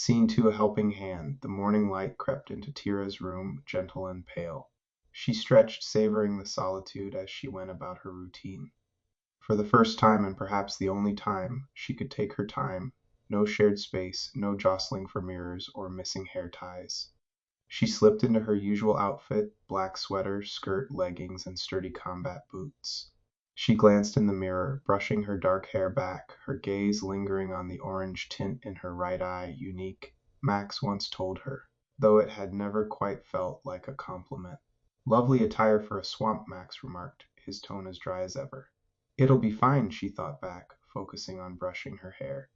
Seen to a helping hand, the morning light crept into Tira's room, gentle and pale. She stretched, savoring the solitude as she went about her routine. For the first time, and perhaps the only time, she could take her time. No shared space, no jostling for mirrors or missing hair ties. She slipped into her usual outfit, black sweater, skirt, leggings, and sturdy combat boots. She glanced in the mirror, brushing her dark hair back, her gaze lingering on the orange tint in her right eye, unique, Max once told her, though it had never quite felt like a compliment. Lovely attire for a swamp, Max remarked, his tone as dry as ever. It'll be fine, she thought back, focusing on brushing her hair.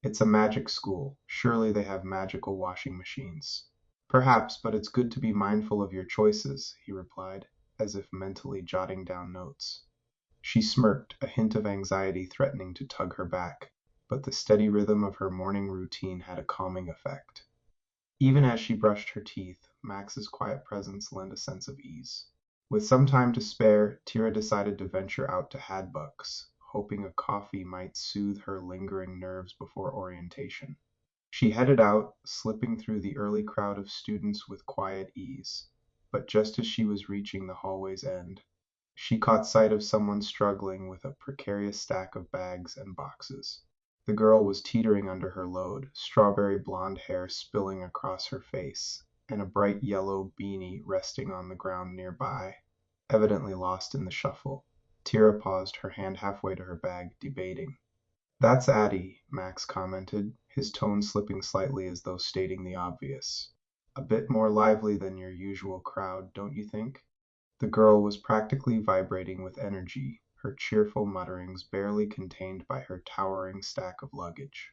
It's a magic school. Surely they have magical washing machines. Perhaps, but it's good to be mindful of your choices, he replied, as if mentally jotting down notes. She smirked, a hint of anxiety threatening to tug her back, but the steady rhythm of her morning routine had a calming effect. Even as she brushed her teeth, Max's quiet presence lent a sense of ease. With some time to spare, Tira decided to venture out to Hadbuck's, hoping a coffee might soothe her lingering nerves before orientation. She headed out, slipping through the early crowd of students with quiet ease. But just as she was reaching the hallway's end, she caught sight of someone struggling with a precarious stack of bags and boxes. The girl was teetering under her load, strawberry blonde hair spilling across her face, and a bright yellow beanie resting on the ground nearby, evidently lost in the shuffle. Tira paused, her hand halfway to her bag, debating. That's Addie, Max commented, his tone slipping slightly as though stating the obvious. A bit more lively than your usual crowd, don't you think? The girl was practically vibrating with energy, her cheerful mutterings barely contained by her towering stack of luggage.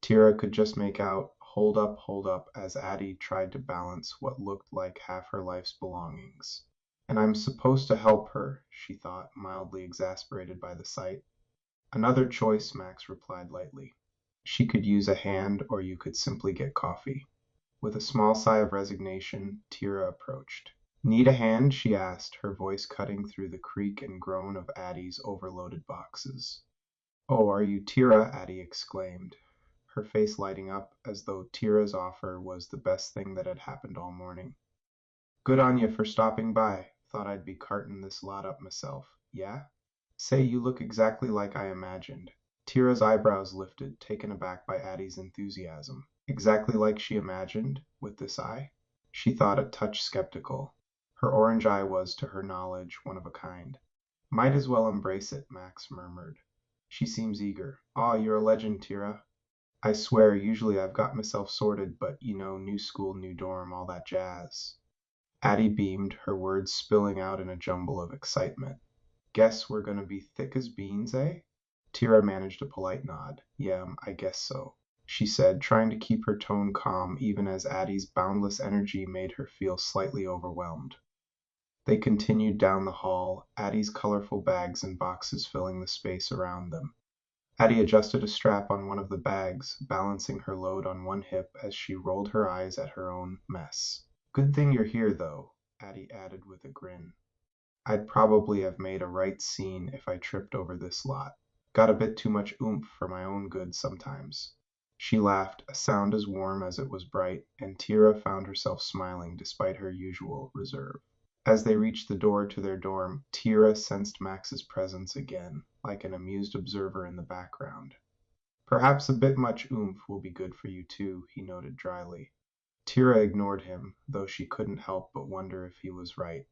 Tira could just make out, hold up, as Addie tried to balance what looked like half her life's belongings. And I'm supposed to help her, she thought, mildly exasperated by the sight. Another choice, Max replied lightly. She could use a hand, or you could simply get coffee. With a small sigh of resignation, Tira approached. Need a hand? She asked, her voice cutting through the creak and groan of Addie's overloaded boxes. Oh, are you Tira? Addie exclaimed, her face lighting up as though Tira's offer was the best thing that had happened all morning. Good on you for stopping by. Thought I'd be carting this lot up myself. Yeah? Say, you look exactly like I imagined. Tira's eyebrows lifted, taken aback by Addie's enthusiasm. Exactly like she imagined, with this eye? She thought a touch skeptical. Her orange eye was, to her knowledge, one of a kind. Might as well embrace it, Max murmured. She seems eager. Aw, you're a legend, Tira. I swear, usually I've got myself sorted, but, new school, new dorm, all that jazz. Addie beamed, her words spilling out in a jumble of excitement. Guess we're gonna be thick as beans, eh? Tira managed a polite nod. Yeah, I guess so, she said, trying to keep her tone calm even as Addie's boundless energy made her feel slightly overwhelmed. They continued down the hall, Addie's colorful bags and boxes filling the space around them. Addie adjusted a strap on one of the bags, balancing her load on one hip as she rolled her eyes at her own mess. Good thing you're here, though, Addie added with a grin. I'd probably have made a right scene if I tripped over this lot. Got a bit too much oomph for my own good sometimes. She laughed, a sound as warm as it was bright, and Tira found herself smiling despite her usual reserve. As they reached the door to their dorm, Tira sensed Max's presence again, like an amused observer in the background. Perhaps a bit much oomph will be good for you too, he noted dryly. Tira ignored him, though she couldn't help but wonder if he was right.